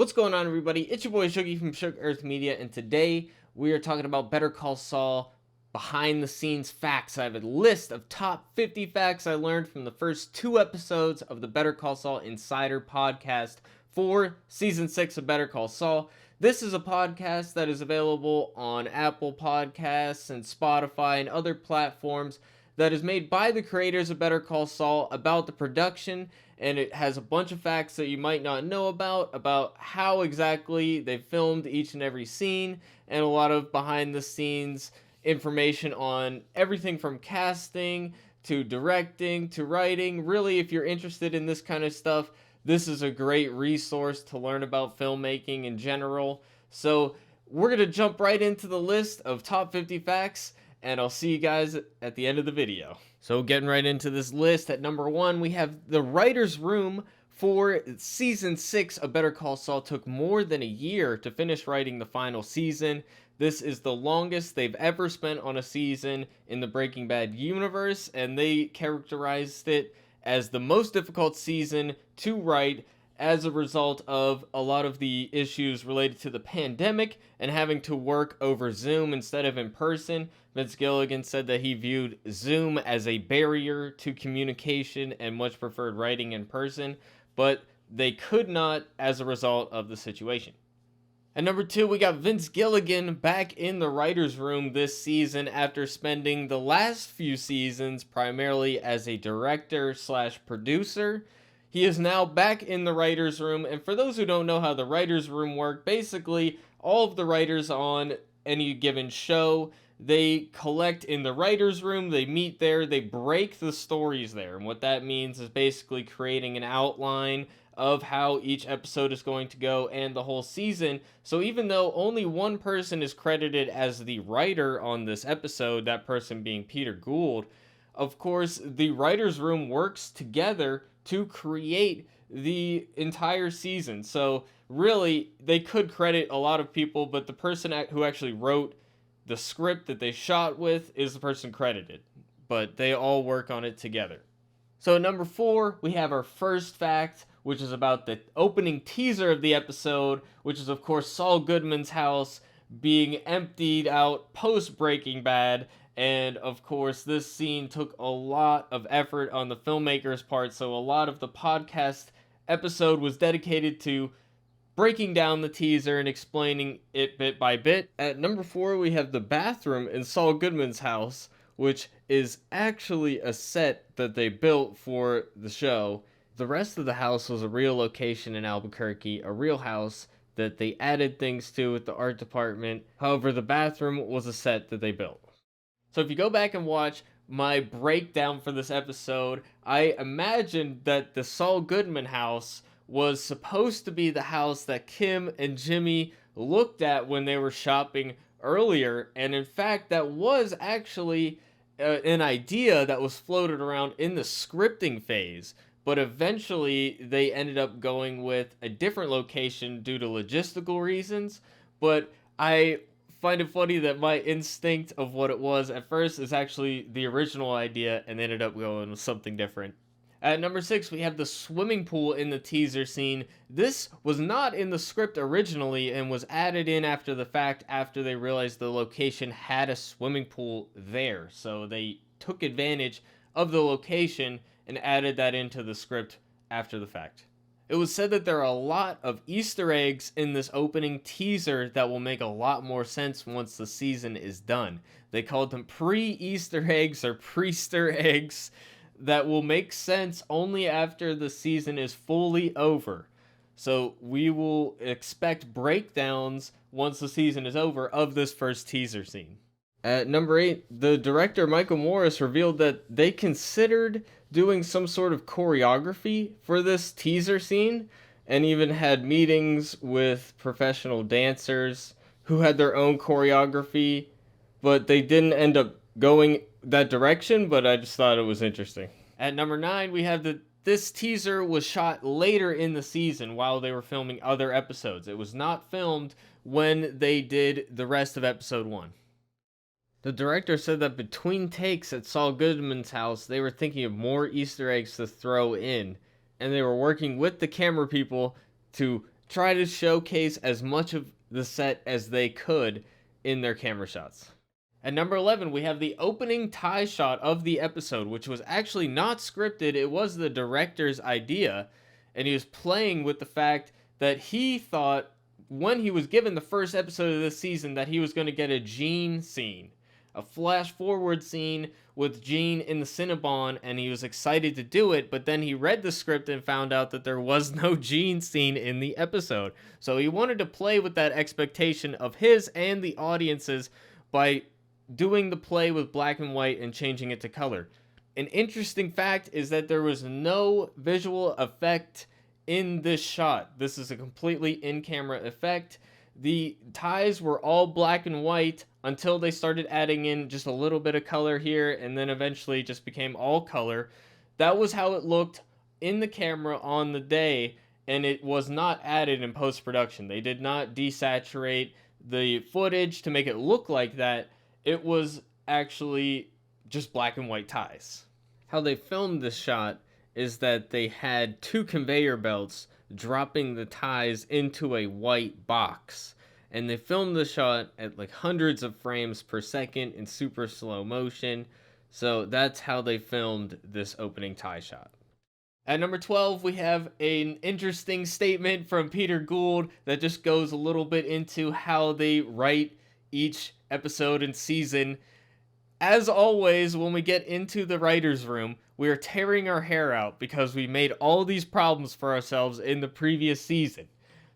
What's going on, everybody? It's your boy Shuggy from Shook Earth Media, and today we are talking about Better Call Saul behind the scenes facts. I have a list of top 50 facts I learned from the first 2 episodes of the Better Call Saul Insider podcast for season 6 of Better Call Saul. This is a podcast that is available on Apple Podcasts and Spotify and other platforms that is made by the creators of Better Call Saul about the production, and it has a bunch of facts that you might not know about how exactly they filmed each and every scene, and a lot of behind the scenes information on everything from casting to directing to writing. Really, if you're interested in this kind of stuff, this is a great resource to learn about filmmaking in general. So we're going to jump right into the list of top 50 facts, and I'll see you guys at the end of the video. So getting right into this list, at number 1, we have the writer's room for season 6 of Better Call Saul took more than a year to finish writing the final season. This is the longest they've ever spent on a season in the Breaking Bad universe, and they characterized it as the most difficult season to write as a result of a lot of the issues related to the pandemic and having to work over Zoom instead of in person. Vince Gilligan said that he viewed Zoom as a barrier to communication and much preferred writing in person, but they could not as a result of the situation. At number 2, we got Vince Gilligan back in the writer's room this season after spending the last few seasons primarily as a director/producer. He is now back in the writer's room, and for those who don't know how the writer's room works, basically all of the writers on any given show, they collect in the writer's room, they meet there, they break the stories there, and what that means is basically creating an outline of how each episode is going to go and the whole season. So even though only one person is credited as the writer on this episode, that person being Peter Gould, of course, the writer's room works together to create the entire season. So really, they could credit a lot of people, but the person who actually wrote the script that they shot with is the person credited, but they all work on it together. So at number 4, we have our first fact, which is about the opening teaser of the episode, which is of course Saul Goodman's house being emptied out post Breaking Bad. And of course, this scene took a lot of effort on the filmmaker's part, so a lot of the podcast episode was dedicated to breaking down the teaser and explaining it bit by bit. At number 4, we have the bathroom in Saul Goodman's house, which is actually a set that they built for the show. The rest of the house was a real location in Albuquerque, a real house that they added things to with the art department. However, the bathroom was a set that they built. So if you go back and watch my breakdown for this episode, I imagined that the Saul Goodman house was supposed to be the house that Kim and Jimmy looked at when they were shopping earlier, and in fact that was actually an idea that was floated around in the scripting phase, but eventually they ended up going with a different location due to logistical reasons. But I find it funny that my instinct of what it was at first is actually the original idea, and they ended up going with something different. At number 6, we have the swimming pool in the teaser scene. This was not in the script originally and was added in after the fact, after they realized the location had a swimming pool there. So they took advantage of the location and added that into the script after the fact. It was said that there are a lot of Easter eggs in this opening teaser that will make a lot more sense once the season is done. They called them pre-Easter eggs or pre-ster eggs that will make sense only after the season is fully over. So we will expect breakdowns once the season is over of this first teaser scene. At number 8, the director Michael Morris revealed that they considered doing some sort of choreography for this teaser scene, and even had meetings with professional dancers who had their own choreography, but they didn't end up going that direction, but I just thought it was interesting. At number 9, we have this teaser was shot later in the season while they were filming other episodes. It was not filmed when they did the rest of episode 1. The director said that between takes at Saul Goodman's house, they were thinking of more Easter eggs to throw in, and they were working with the camera people to try to showcase as much of the set as they could in their camera shots. At number 11, we have the opening tie shot of the episode, which was actually not scripted. It was the director's idea, and he was playing with the fact that he thought when he was given the first episode of this season that he was going to get a Gene scene, a flash forward scene with Gene in the Cinnabon, and he was excited to do it, but then he read the script and found out that there was no Gene scene in the episode. So he wanted to play with that expectation of his and the audience's by doing the play with black and white and changing it to color. An interesting fact is that there was no visual effect in this shot. This is a completely in-camera effect. The ties were all black and white until they started adding in just a little bit of color here, and then eventually just became all color. That was how it looked in the camera on the day, and it was not added in post-production. They did not desaturate the footage to make it look like that. It was actually just black and white ties. How they filmed this shot is that they had 2 conveyor belts dropping the ties into a white box. And they filmed the shot at like hundreds of frames per second in super slow motion. So that's how they filmed this opening tie shot. At number 12, we have an interesting statement from Peter Gould that just goes a little bit into how they write each episode and season. As always, when we get into the writer's room, we are tearing our hair out because we made all these problems for ourselves in the previous season.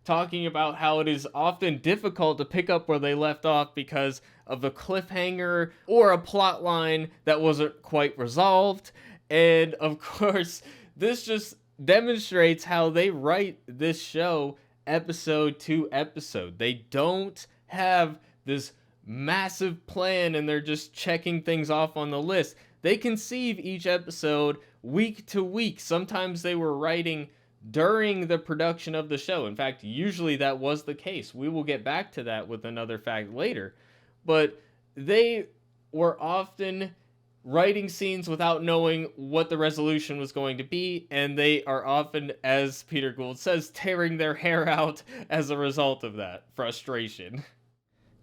Talking about how it is often difficult to pick up where they left off because of a cliffhanger or a plot line that wasn't quite resolved. And of course, this just demonstrates how they write this show episode to episode. They don't have this massive plan and they're just checking things off on the list. They conceive each episode week to week. Sometimes they were writing during the production of the show. In fact, usually that was the case. We will get back to that with another fact later. But they were often writing scenes without knowing what the resolution was going to be, and they are often, as Peter Gould says, tearing their hair out as a result of that frustration.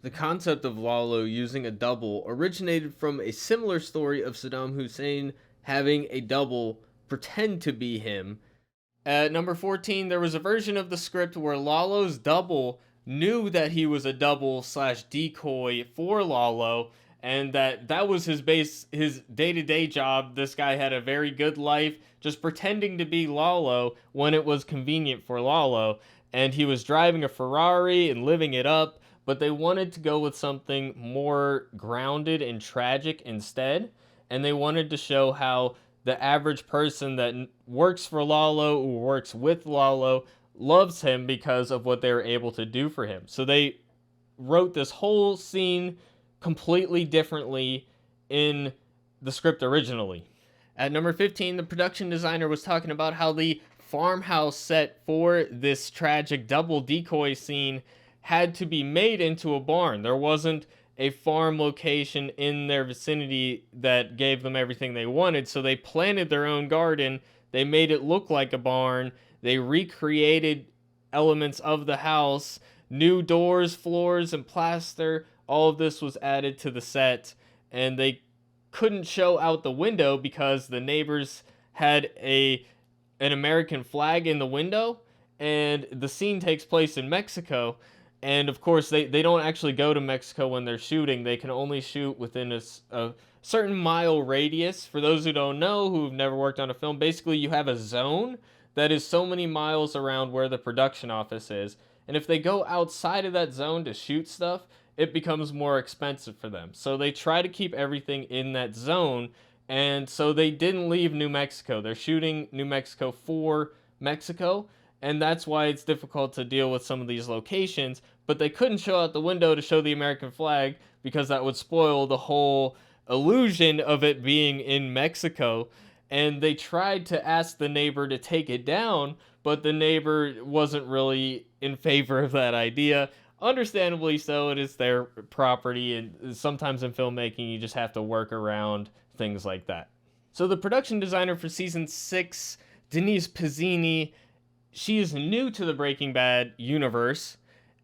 The concept of Lalo using a double originated from a similar story of Saddam Hussein having a double pretend to be him. At number 14, there was a version of the script where Lalo's double knew that he was a double / decoy for Lalo, and that was his day-to-day job. This guy had a very good life, just pretending to be Lalo when it was convenient for Lalo, and he was driving a Ferrari and living it up, but they wanted to go with something more grounded and tragic instead, and they wanted to show how the average person that works for Lalo or works with Lalo loves him because of what they were able to do for him. So they wrote this whole scene completely differently in the script originally. At number 15, the production designer was talking about how the farmhouse set for this tragic double decoy scene had to be made into a barn. There wasn't a farm location in their vicinity that gave them everything they wanted, so they planted their own garden, they made it look like a barn, they recreated elements of the house, new doors, floors, and plaster. All of this was added to the set, and they couldn't show out the window because the neighbors had an American flag in the window, and the scene takes place in Mexico. And of course, they don't actually go to Mexico when they're shooting. They can only shoot within a certain mile radius. For those who don't know, who've never worked on a film, basically you have a zone that is so many miles around where the production office is. And if they go outside of that zone to shoot stuff, it becomes more expensive for them. So they try to keep everything in that zone. And so they didn't leave New Mexico. They're shooting New Mexico for Mexico. And that's why it's difficult to deal with some of these locations. But they couldn't show out the window to show the American flag because that would spoil the whole illusion of it being in Mexico. And they tried to ask the neighbor to take it down, but the neighbor wasn't really in favor of that idea. Understandably so, it is their property, and sometimes in filmmaking you just have to work around things like that. So the production designer for season 6, Denise Pizzini, she is new to the Breaking Bad universe,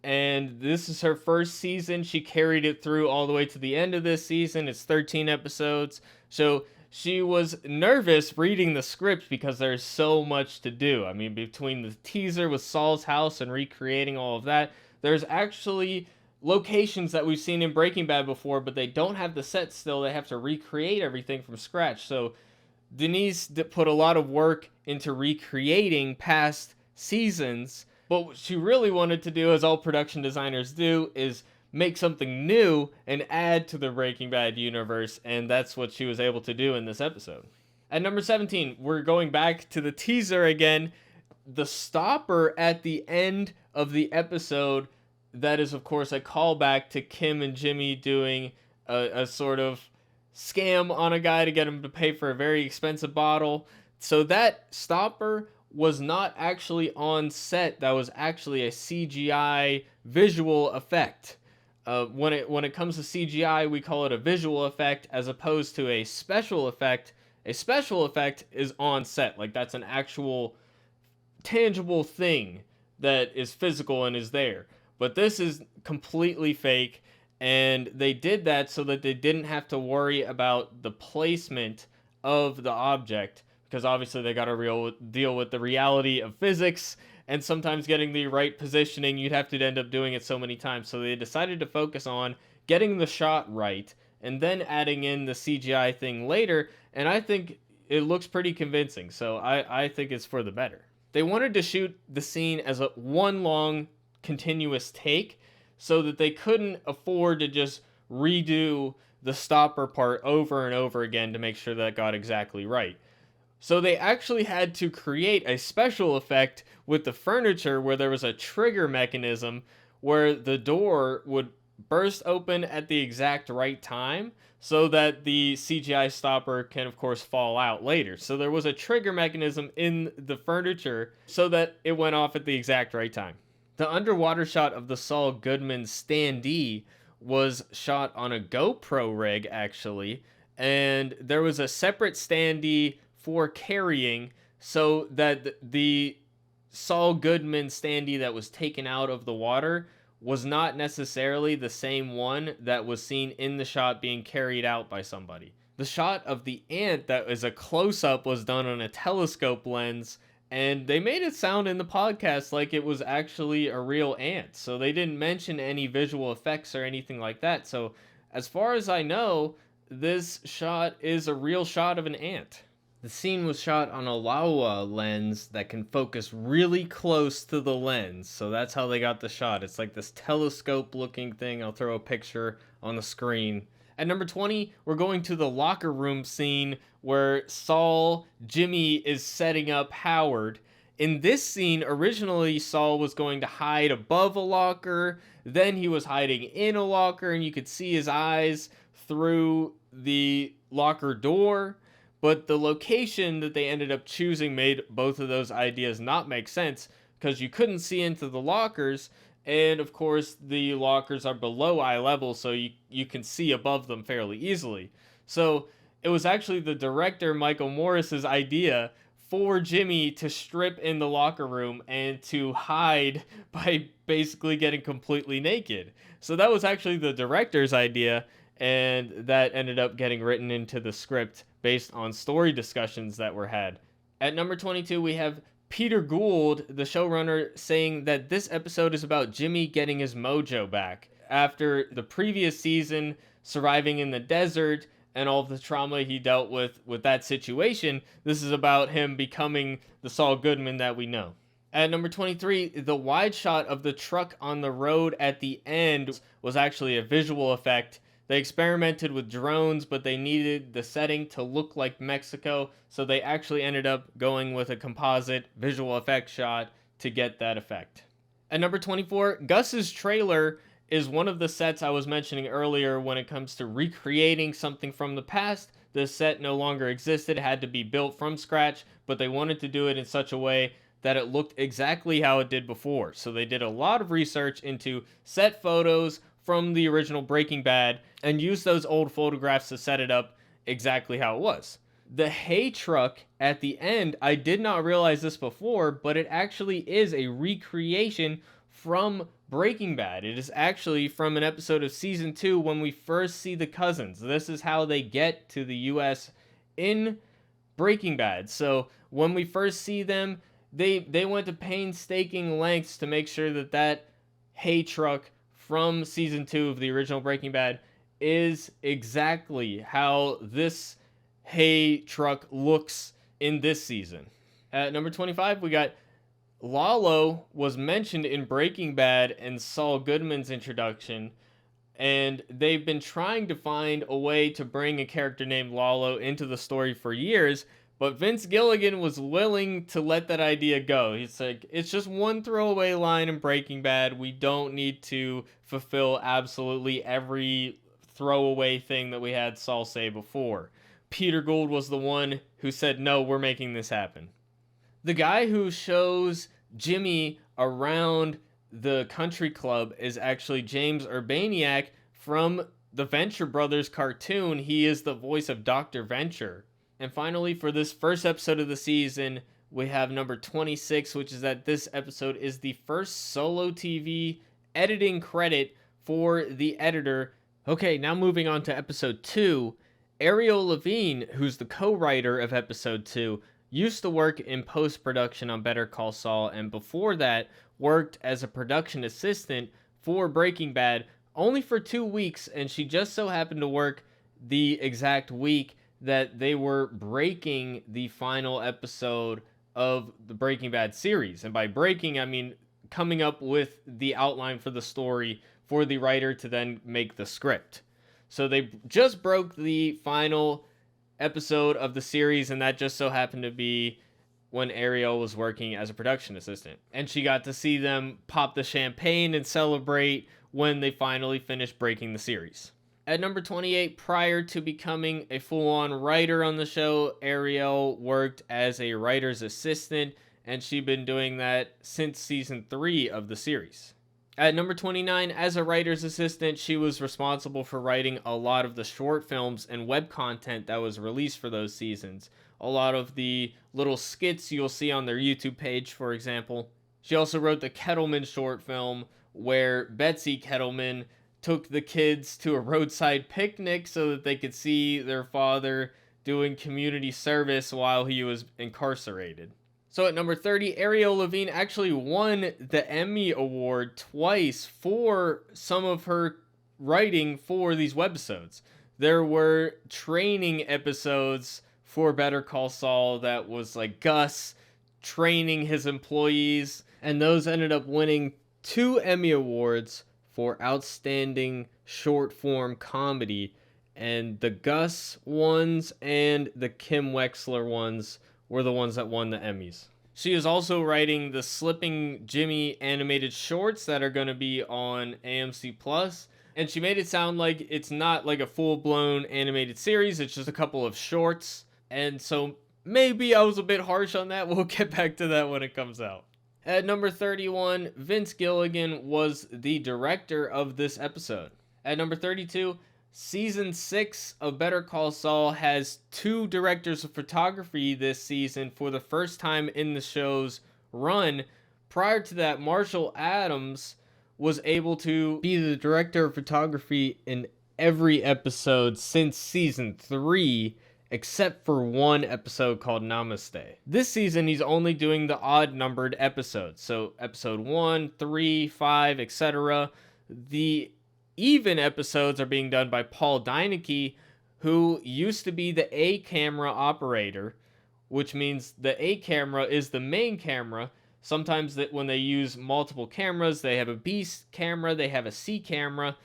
and this is her first season. She carried it through all the way to the end of this season. It's 13 episodes. So she was nervous reading the script because there's so much to do. I mean, between the teaser with Saul's house and recreating all of that, there's actually locations that we've seen in Breaking Bad before, but they don't have the set still. They have to recreate everything from scratch. So Denise put a lot of work into recreating past seasons, but what she really wanted to do, as all production designers do, is make something new and add to the Breaking Bad universe, and that's what she was able to do in this episode. At number 17, we're going back to the teaser again. The stopper at the end of the episode, that is, of course, a callback to Kim and Jimmy doing a sort of scam on a guy to get him to pay for a very expensive bottle. So that stopper was not actually on set. That was actually a CGI visual effect. When it comes to CGI, we call it a visual effect as opposed to a special effect. A special effect is on set. Like, that's an actual tangible thing that is physical and is there. But this is completely fake, and they did that so that they didn't have to worry about the placement of the object, because obviously they got to deal with the reality of physics, and sometimes getting the right positioning, you'd have to end up doing it so many times. So they decided to focus on getting the shot right, and then adding in the CGI thing later, and I think it looks pretty convincing, so I think it's for the better. They wanted to shoot the scene as a one long continuous take, so that they couldn't afford to just redo the stopper part over and over again to make sure that got exactly right. So they actually had to create a special effect with the furniture where there was a trigger mechanism where the door would burst open at the exact right time so that the CGI stopper can, of course, fall out later. So there was a trigger mechanism in the furniture so that it went off at the exact right time. The underwater shot of the Saul Goodman standee was shot on a GoPro rig, actually, and there was a separate standee for carrying, so that the Saul Goodman standee that was taken out of the water was not necessarily the same one that was seen in the shot being carried out by somebody. The shot of the ant that is a close-up was done on a telescope lens, and they made it sound in the podcast like it was actually a real ant. So they didn't mention any visual effects or anything like that. So as far as I know, this shot is a real shot of an ant. The scene was shot on a Laowa lens that can focus really close to the lens. So that's how they got the shot. It's like this telescope looking thing. I'll throw a picture on the screen. At number 20, we're going to the locker room scene where Jimmy is setting up Howard. In this scene, originally Saul was going to hide above a locker, then he was hiding in a locker, and you could see his eyes through the locker door. But the location that they ended up choosing made both of those ideas not make sense, because you couldn't see into the lockers, and of course the lockers are below eye level, so you can see above them fairly easily. So it was actually the director, Michael Morris's idea for Jimmy to strip in the locker room and to hide by basically getting completely naked. So that was actually the director's idea, and that ended up getting written into the script based on story discussions that were had. At number 22, we have Peter Gould, the showrunner, saying that this episode is about Jimmy getting his mojo back. After the previous season, surviving in the desert, and all of the trauma he dealt with that situation, this is about him becoming the Saul Goodman that we know. At number 23, the wide shot of the truck on the road at the end was actually a visual effect. They experimented with drones, but they needed the setting to look like Mexico, so they actually ended up going with a composite visual effect shot to get that effect. At number 24, Guss's trailer is one of the sets I was mentioning earlier when it comes to recreating something from the past. The set no longer existed, it had to be built from scratch, but they wanted to do it in such a way that it looked exactly how it did before. So they did a lot of research into set photos from the original Breaking Bad and used those old photographs to set it up exactly how it was. The hay truck at the end, I did not realize this before, but it actually is a recreation from Breaking Bad. It is actually from an episode of season 2 when we first see the cousins. This is how they get to the US in Breaking Bad. So when we first see them, they went to painstaking lengths to make sure that that hay truck from season 2 of the original Breaking Bad is exactly how this hay truck looks in this season. At number 25, we got Lalo was mentioned in Breaking Bad and Saul Goodman's introduction, and they've been trying to find a way to bring a character named Lalo into the story for years, but Vince Gilligan was willing to let that idea go. He's like, it's just one throwaway line in Breaking Bad. We don't need to fulfill absolutely every throwaway thing that we had Saul say before. Peter Gould was the one who said, no, we're making this happen. The guy who shows Jimmy around the country club is actually James Urbaniak from the Venture Brothers cartoon. He is the voice of Dr. Venture. And finally, for this first episode of the season, we have number 26, which is that this episode is the first solo TV editing credit for the editor. Okay, now moving on to episode 2. Ariel Levine, who's the co-writer of episode 2, used to work in post-production on Better Call Saul, and before that worked as a production assistant for Breaking Bad only for 2 weeks, and she just so happened to work the exact week that they were breaking the final episode of the Breaking Bad series. And by breaking, I mean coming up with the outline for the story for the writer to then make the script. So they just broke the final episode of the series, and that just so happened to be when Ariel was working as a production assistant. And she got to see them pop the champagne and celebrate when they finally finished breaking the series. At number 28, prior to becoming a full-on writer on the show, Ariel worked as a writer's assistant, and she'd been doing that since season 3 of the series. At number 29, as a writer's assistant, she was responsible for writing a lot of the short films and web content that was released for those seasons. A lot of the little skits you'll see on their YouTube page, for example. She also wrote the Kettleman short film, where Betsy Kettleman took the kids to a roadside picnic so that they could see their father doing community service while he was incarcerated. So at number 30, Ariel Levine actually won the Emmy Award twice for some of her writing for these webisodes. There were training episodes for Better Call Saul that was like Guss training his employees, and those ended up winning 2 Emmy Awards for outstanding short form comedy, and the Guss ones and the Kim Wexler ones were the ones that won the Emmys. She is also writing the Slipping Jimmy animated shorts that are going to be on AMC Plus, and she made it sound like it's not like a full-blown animated series, it's just a couple of shorts, and so maybe I was a bit harsh on that. We'll get back to that when it comes out. At number 31, Vince Gilligan was the director of this episode. At number 32, Season 6 of Better Call Saul has 2 directors of photography this season for the first time in the show's run. Prior to that, Marshall Adams was able to be the director of photography in every episode since Season 3, except for one episode called Namaste. This season, he's only doing the odd-numbered episodes, so episode 1, 3, 5, etc. The even episodes are being done by Paul Deineke, who used to be the A camera operator, which means the A camera is the main camera. Sometimes that when they use multiple cameras, they have a B camera, they have a C camera,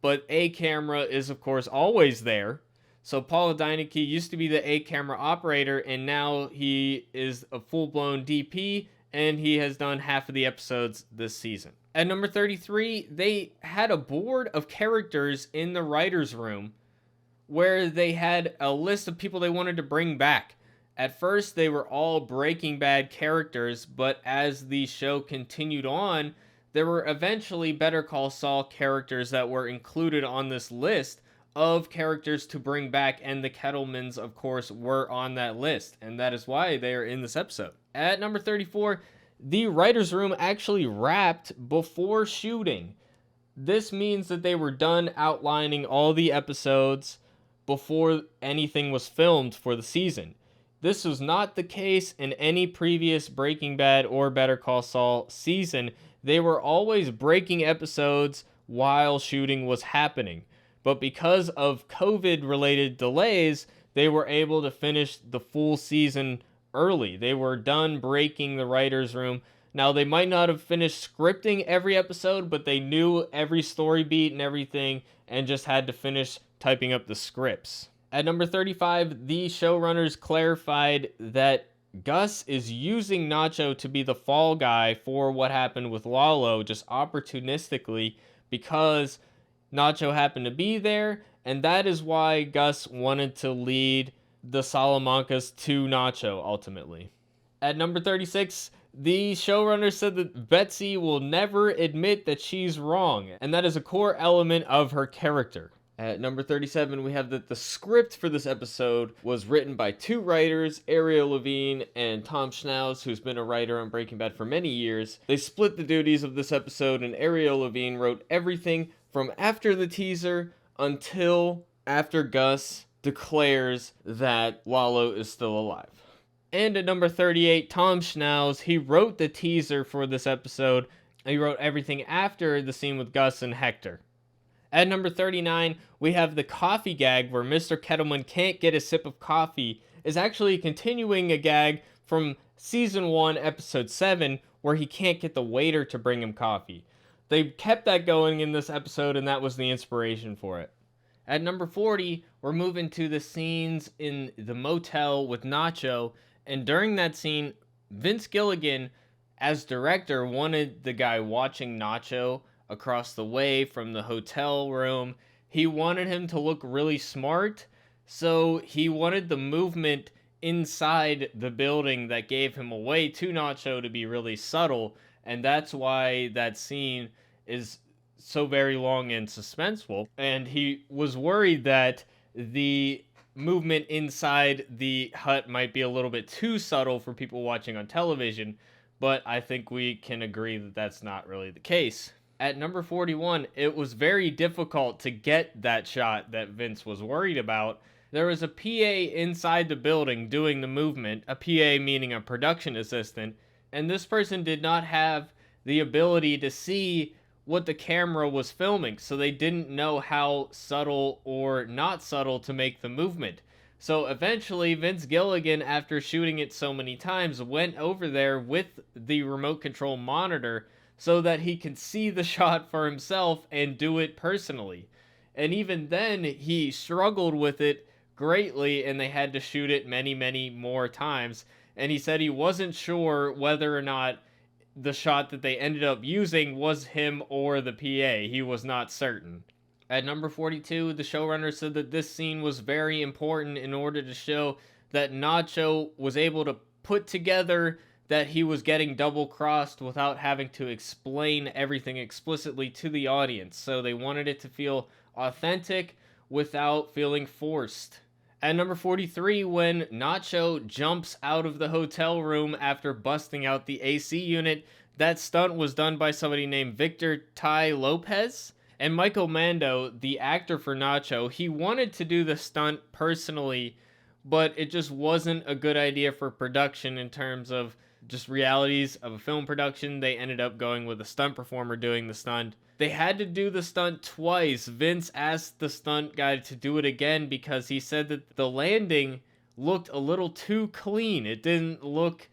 but A camera is of course always there. So Paul Deineke used to be the A camera operator, and now he is a full-blown DP, and he has done half of the episodes this season. At number 33, they had a board of characters in the writer's room where they had a list of people they wanted to bring back. At first, they were all Breaking Bad characters, but as the show continued on, there were eventually Better Call Saul characters that were included on this list of characters to bring back, and the Kettlemans, of course, were on that list, and that is why they are in this episode. At number 34, the writer's room actually wrapped before shooting. This means that they were done outlining all the episodes before anything was filmed for the season. This was not the case in any previous Breaking Bad or Better Call Saul season. They were always breaking episodes while shooting was happening. But because of COVID-related delays, they were able to finish the full season early. They were done breaking the writer's room. Now, they might not have finished scripting every episode, but they knew every story beat and everything and just had to finish typing up the scripts. At number 35, the showrunners clarified that Guss is using Nacho to be the fall guy for what happened with Lalo, just opportunistically, because Nacho happened to be there, and that is why Guss wanted to lead the Salamancas to Nacho, ultimately. At number 36, the showrunner said that Betsy will never admit that she's wrong, and that is a core element of her character. At number 37, we have that the script for this episode was written by two writers, Ariel Levine and Tom Schnauz, who's been a writer on Breaking Bad for many years. They split the duties of this episode, and Ariel Levine wrote everything from after the teaser until after Guss declares that Lalo is still alive. And at number 38, Tom Schnauz, he wrote the teaser for this episode. He wrote everything after the scene with Guss and Hector. At number 39, we have the coffee gag where Mr. Kettleman can't get a sip of coffee, is actually continuing a gag from season 1, episode 7, where he can't get the waiter to bring him coffee. They kept that going in this episode, and that was the inspiration for it. At number 40, we're moving to the scenes in the motel with Nacho, and during that scene, Vince Gilligan, as director, wanted the guy watching Nacho across the way from the hotel room. He wanted him to look really smart, so he wanted the movement inside the building that gave him away to Nacho to be really subtle, and that's why that scene is so very long and suspenseful. And he was worried that the movement inside the hut might be a little bit too subtle for people watching on television, but I think we can agree that that's not really the case. At number 41, it was very difficult to get that shot that Vince was worried about. There was a PA inside the building doing the movement, a PA meaning a production assistant, and this person did not have the ability to see what the camera was filming, so they didn't know how subtle or not subtle to make the movement. So eventually, Vince Gilligan, after shooting it so many times, went over there with the remote control monitor so that he could see the shot for himself and do it personally. And even then, he struggled with it greatly, and they had to shoot it many, many more times. And he said he wasn't sure whether or not the shot that they ended up using was him or the PA. He was not certain. At number 42, the showrunner said that this scene was very important in order to show that Nacho was able to put together that he was getting double-crossed without having to explain everything explicitly to the audience. So they wanted it to feel authentic without feeling forced. At number 43, when Nacho jumps out of the hotel room after busting out the AC unit, that stunt was done by somebody named Victor Ty Lopez. And Michael Mando, the actor for Nacho, he wanted to do the stunt personally, but it just wasn't a good idea for production in terms of just realities of a film production. They ended up going with a stunt performer doing the stunt. They had to do the stunt twice. Vince asked the stunt guy to do it again because he said that the landing looked a little too clean. It didn't look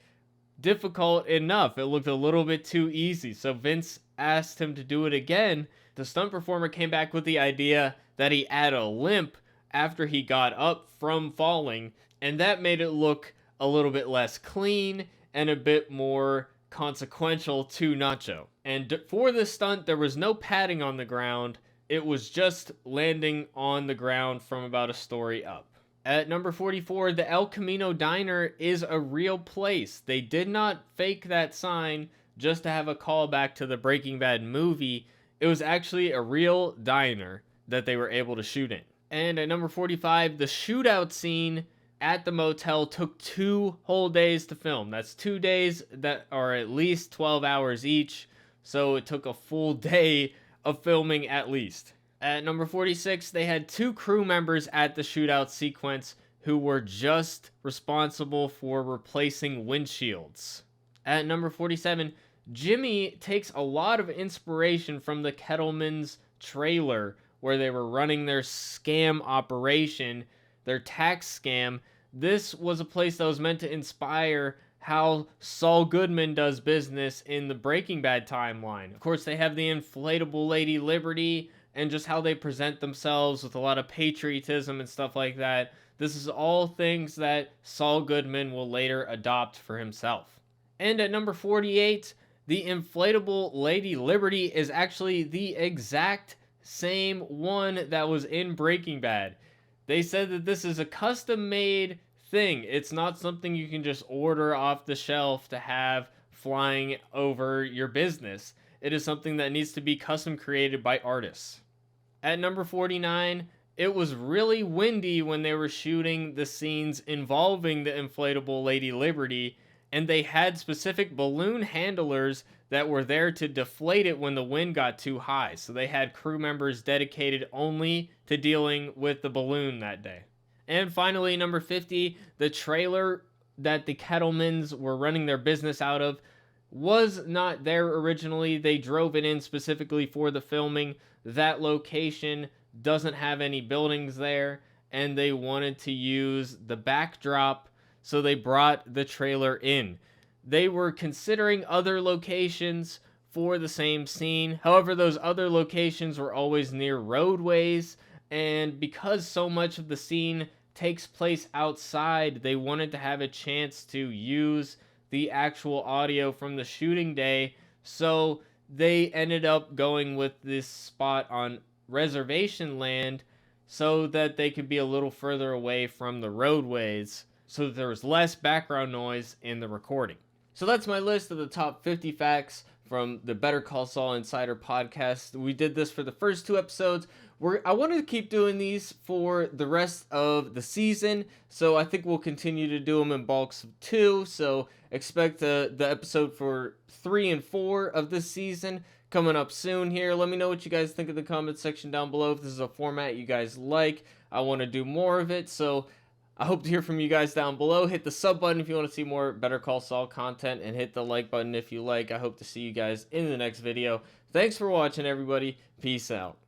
difficult enough. It looked a little bit too easy. So Vince asked him to do it again. The stunt performer came back with the idea that he add a limp after he got up from falling, and that made it look a little bit less clean and a bit more consequential to Nacho. And for this stunt, there was no padding on the ground. It was just landing on the ground from about a story up. At number 44, the El Camino Diner is a real place. They did not fake that sign just to have a callback to the Breaking Bad movie. It was actually a real diner that they were able to shoot in. And at number 45, the shootout scene at the motel took 2 whole days to film. That's 2 days that are at least 12 hours each. So it took a full day of filming at least. At number 46, they had 2 crew members at the shootout sequence who were just responsible for replacing windshields. At number 47, Jimmy takes a lot of inspiration from the Kettleman's trailer where they were running their scam operation, their tax scam. This was a place that was meant to inspire how Saul Goodman does business in the Breaking Bad timeline. Of course, they have the inflatable Lady Liberty and just how they present themselves with a lot of patriotism and stuff like that. This is all things that Saul Goodman will later adopt for himself. And at number 48, the inflatable Lady Liberty is actually the exact same one that was in Breaking Bad. They said that this is a custom-made thing. It's not something you can just order off the shelf to have flying over your business. It is something that needs to be custom created by artists. At number 49, it was really windy when they were shooting the scenes involving the inflatable Lady Liberty, and they had specific balloon handlers that were there to deflate it when the wind got too high. So they had crew members dedicated only to dealing with the balloon that day. And finally, number 50, the trailer that the Kettlemans were running their business out of was not there originally. They drove it in specifically for the filming. That location doesn't have any buildings there, and they wanted to use the backdrop, so they brought the trailer in. They were considering other locations for the same scene. However, those other locations were always near roadways, and because so much of the scene takes place outside, they wanted to have a chance to use the actual audio from the shooting day, so they ended up going with this spot on reservation land so that they could be a little further away from the roadways, so that there was less background noise in the recording. So that's my list of the top 50 facts from the Better Call Saul Insider podcast. We did this for the first 2 episodes. I wanted to keep doing these for the rest of the season, so I think we'll continue to do them in bulks of 2. So expect the episode for 3 and 4 of this season coming up soon here. Let me know what you guys think in the comment section down below. If this is a format you guys like, I want to do more of it. So I hope to hear from you guys down below. Hit the sub button if you want to see more Better Call Saul content, and hit the like button if you like. I hope to see you guys in the next video. Thanks for watching, everybody. Peace out.